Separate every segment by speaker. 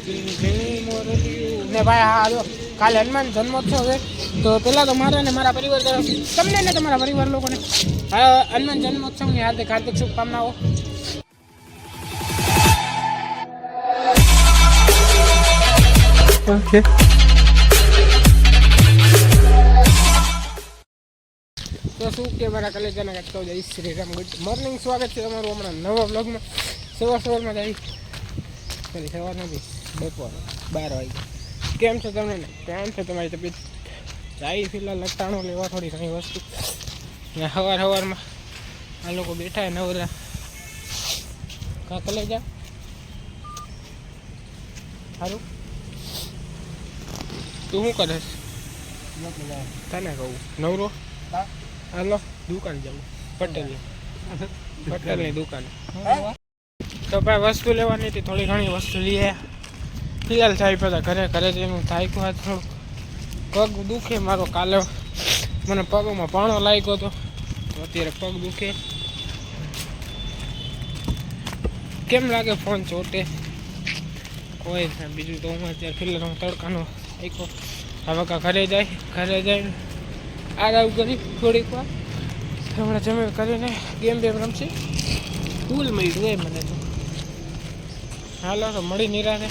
Speaker 1: ને ભાઈ હા જો કાલે હનુમાન જન્મોત્સવ છે તો પહેલાં તો મારે ને મારા પરિવાર તરફથી તમને ને તમારા પરિવાર લોકોને હનુમાન જન્મોત્સવની હાર્દિક હાર્દિક શુભકામનાઓ. ઓકે તો શું કે મારા કલેજાને કાંઈક કહું જય શ્રી રામ. ગુડ મોર્નિંગ, સ્વાગત છે તમારું હમણાં નવા બ્લોગમાં. સવારમાં જાય સવાર નથી બપોર 12 વાગે. કેમ છો તમને ને કેમ છે તમારી તબિયત? જાય ફિલહાલ લટાણો લેવા થોડી ઘણી વસ્તુ ને સવારમાં આ લોકો બેઠા નવરા. કાં કલેજા સારું તું શું કરે તને કહું નવરો હાલો દુકાન જવું પટેલની દુકાન. તો ભાઈ વસ્તુ લેવાની હતી, થોડી ઘણી વસ્તુ લઈએ. ફિલહાલ થાય બધા ઘરે જઈને થાય થોડું પગ દુખે મારો. કાલે મને પગમાં પાણો લાગ્યો હતો તો અત્યારે પગ દુખે. કેમ લાગે ફોન ચોટે કોઈ બીજું તો હું અત્યારે ફિલહાલ હું તડકાનો આખો હવે ઘરે જઈને આરામ કરી થોડીક વાર હમણાં જમે કરીને ગેમ રમશે. ફૂલ મળ્યું હોય મને તો. હાલો તો મળી નિરાને.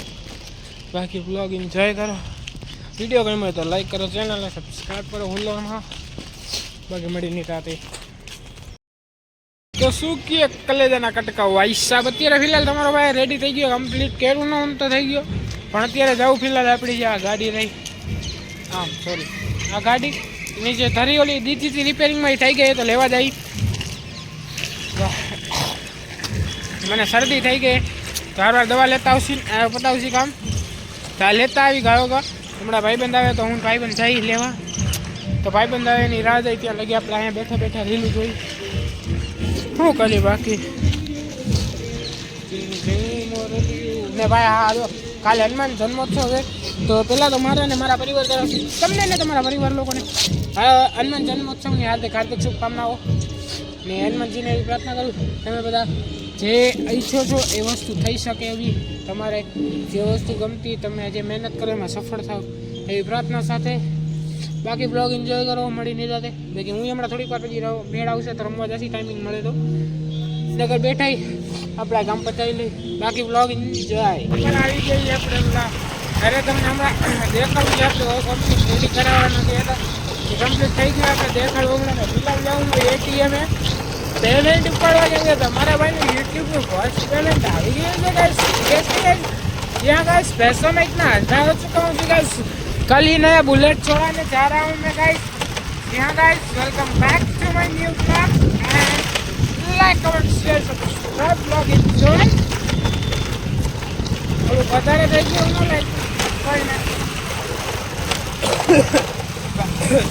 Speaker 1: બાકી બ્લોગ એન્જોય કરો. વિડીયો ગમ્યો તો લાઈક કરો, ચેનલને સબસ્ક્રાઈબ કરો હુલ્લોમાં. બાકી મળી નિરાતે. તો શું કહે કલેજાના કટકાઓ હિસાબ. અત્યારે ફિલહાલ તમારો ભાઈ રેડી થઈ ગયો, કમ્પ્લીટ કેરું ન તો થઈ ગયો. પણ અત્યારે જવું ફિલહાલ આપણી જે આ ગાડી રહી સોરી આ ગાડી નીચે ધરી ઓલી દીધી રિપેરિંગમાં થઈ ગઈ તો લેવા જાય. મને શરદી થઈ ગઈ તો વાર દવા લેતા પતાવશી કામ ત્યાં લેતા આવી ગયો ગા. હમણાં ભાઈબંધ આવે તો હું ભાઈબંધ જઈ લેવા. તો ભાઈબંધ આવે એની રાહ જાય ત્યાં લગી આપણે અહીંયા બેઠા રીલું જોઈ શું કરી. બાકી ને ભાઈ હા જો કાલે હનુમાન જન્મોત્સવ છે તો પહેલાં તો મારે ને મારા પરિવાર તરફથી તમને ને તમારા પરિવાર લોકોને હનુમાન જન્મોત્સવની હાર્દિક શુભકામનાઓ. ને હનુમાનજીને એવી પ્રાર્થના કરું તમે બધા જે ઈચ્છો છો એ વસ્તુ થઈ શકે એવી, તમારે જે વસ્તુ ગમતી તમે જે મહેનત કરો એમાં સફળ થાવ એવી પ્રાર્થના સાથે. બાકી બ્લોગ એન્જોય કરો મળી નહીં જાતે. બાકી હું હમણાં થોડીક વાર પછી ભેડ આવશે તો રમવા જશે ટાઈમિંગ મળે તો નગર બેઠાઈ આપણા ગામ પતાવી લઈ. બાકી બ્લોગ એન્જોય આવી ગઈ આપણે ઘરે. તમને હમણાં દેખાડું છે આપણે કમ્પ્લીટ રેડી કરાવવાના હતા એ કમ્પ્લીટ થઈ ગયું. આપણે દેખાડવું હમણાં ફિલહાલ જવું એટીએમે પેમેન્ટ ઉપાડવા જઈએ તો મારા ભાઈનું યુટ્યુબનું ફર્સ્ટ પેમેન્ટ આવી ગયું છે ગાઈસ. यहाँ गाइस पैसों में इतना अंधा हो चुका हूँ कि गाइस कल ही नया बुलेट चलाने जा रहा हूँ मैं गाइस. यहाँ guys welcome back to my new blog and like comment share subscribe blog enjoy. और વધારે થઈ ગયું ન લાઈક કોઈ ના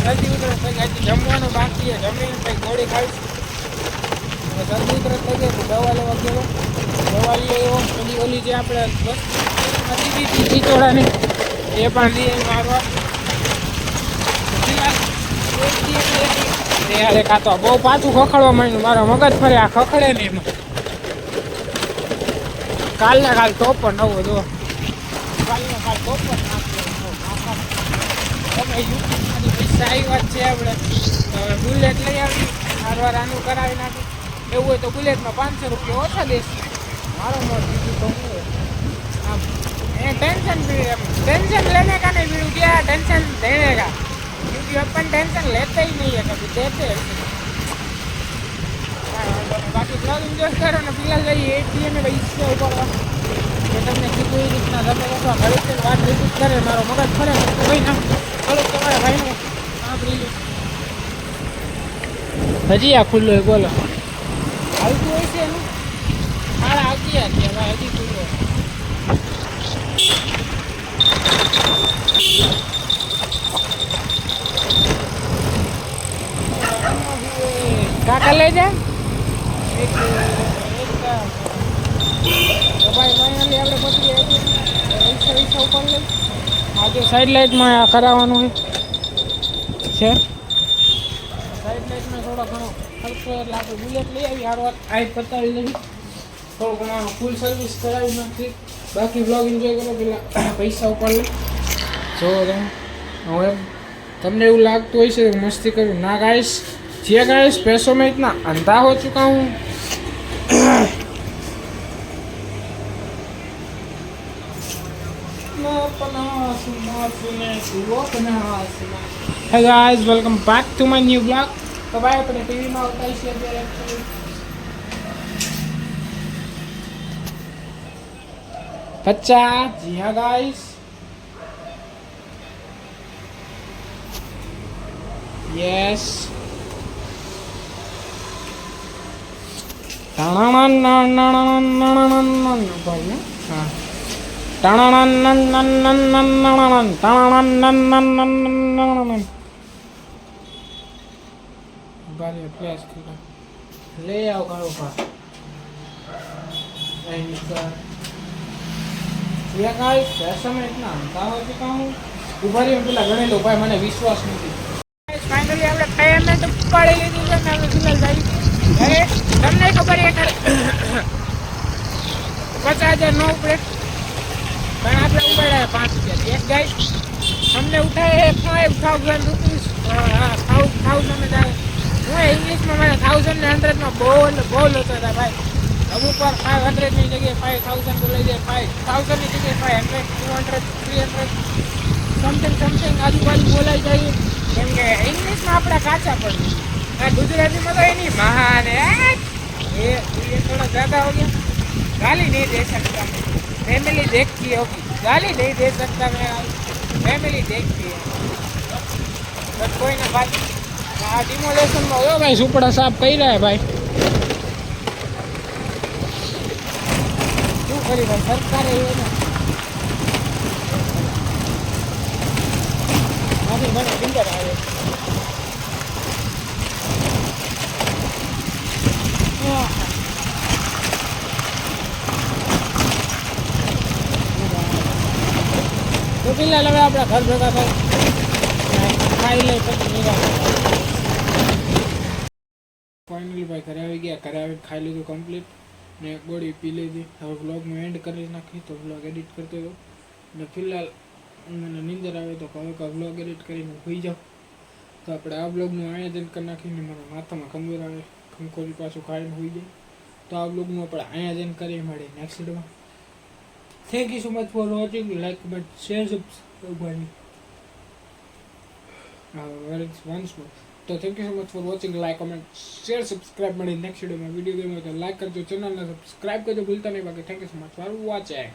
Speaker 1: જલ્દી ઉતરે થઈ ગઈ. જમવાનું બાકી છે, જમીને પછી ગોળી ખાઈશ. જલ્દી ઉતરે થઈ ગઈ તો દવા લેવા ગયો. દવા લઈ આવ્યો. ઓલી જે આપણે ચીચોડાની એ પણ લઈ મારવા. અરે કાં તો બહુ પાછું ખખડવા માંડ્યું. મારો મગજ ફરે આ ખખડે ને એમાં. કાલ ટોપર નવો જો કાલ ટોપર તમે યુટ્યુબમાંથી પૈસા આવ્યા છે આપણે હવે બુલેટ લઈ આવી સારવાર આનું કરાવી નાખી. એવું હોય તો બુલેટમાં 500 રૂપિયા ઓછા દેશે. મારો મોટ બીજું તો આમ टेंशन लेने का नहीं वीडियो क्या टेंशन देने का, क्योंकि अपन टेंशन लेते ही नहीं है कभी, देते हैं. बाकी ब्लॉग एंजॉय करो ने फिलहाल जाइए एटीएम में इससे ऊपर तो તમને કીધું એ રીતના તમે લોકો ઘરે વાત રીત કરે મારો મગજ ફરે કોઈ ના થોડુંક તમારા ભાઈને સાંભળી લો. હજી આ ખુલ્લું હોય બોલો આવતું હોય છે એનું મારા આવતી હતી ભાઈ હજી ખુલ્લું. કાકા લઈ જાય તો ભાઈ ફાઇનલી આપણે પહોંચી રિક્ષા ઉપર લઈ આજે સાઈડ લાઇટમાં કરાવવાનું છે. સાઈડ લાઇટમાં થોડો ઘણો ખર્ચો એટલે આપણે બુલેટ લઈ આવી હારવાર આઈટ પતાવી લઈ થોડું ઘણું ફૂલ સર્વિસ કરાવી નાખી બાકી વ્લોગ એન્જોય કરો, પેલા પૈસા ઉપાડ લે. જો તમે હવે તમને એવું લાગતું હોય છે મસ્તી કરું ના ગાઈશ, જે ગાઈશ पैसों में इतना अंधा हो चुका हूँ. Hey guys, welcome back to my new vlog. તો ભાઈ આપણે ટીવીમાં આવતા છીએ અત્યારે actually. બચ્ચા જી હા ગાઈસ, યસ. ले आओ करो का ऐसा मैं इतना अंधा हो चुका हूँ. उभरी में पेला गणेलो भाई મને વિશ્વાસ નથી. ફાઇનલી આપણે પેમેન્ટ ઉપાડી લીધું છે ને હવે ફિલહાલ ભાઈ અરે તમને ખબર છે કે 50,000 નો ઉપડે પણ આપણે ઉપાડ્યા 5,000 એક ગાઈસ हमने उठाए 5,000 रुपीस. हाँ 1,000 में जाए હું ઇંગ્લિશમાં મારે 1,000 ને 100 માં બોલ હોતા હતા ભાઈ. અમુક વાર 500 ની જગ્યાએ 5,000 તો લઈ જાય, 5,000 ની જગ્યાએ 500 200 300 સમથિંગ આજુબાજુ બોલાઈ જાય. કેમ કે ઇંગ્લિશમાં આપણા કાચા પડે, આ ગુજરાતીમાં તો એની મહાન ये थोड़ा ज़्यादा हो गया. गाली नहीं दे सकता मैं, फैमिली देखती होगी. गाली नहीं दे सकता मैं, फैमिली देखती है बस. कोई ना भाई આ ડિમોલેશનમાં હોય ભાઈ, સુપડા સાફ કરી રહ્યા ભાઈ. શું કરી ભાઈ, સરકારે એવું ને મારી મને બિલ્ડર આવે. તો પેલા હવે આપણા ઘર ભેગા થાય ખાઈ લે પછી નિરાશ. ફાઇનલી ભાઈ ઘરે આવી ગયા, ઘરે આવીને ખાઈ લીધું કમ્પ્લીટ ને એક ગોળી પી લીધી. હવે વ્લોગનું એન્ડ કરી નાખી તો વ્લોગ એડિટ કરતો હતો ને ફિલહાલ મને નીંદર આવે તો હવે વ્લોગ એડિટ કરીને હોઈ જાઉં. તો આપણે આ વ્લોગનું આયોજન કરી નાખીને મારા માથામાં ખંજોર આવે, ખંખોરી પાછું ખાઈને હોઈ જાય. તો આ વ્લોગનું આપણે આયોજન કરી મળે નેક્સ્ટ વિડીયોમાં. Thank you so much for watching. Like comment share subscribe. once more. તો thank you so much for watching. Like comment share subscribe મળી નેક્સ્ટ વિડીયોમાં. વિડીયો ગમ્યો તો લાઈક કરજો, ચેનલને સબસ્ક્રાઇબ કરજો ભૂલતા નહીં. બાકી thank you so much for watching.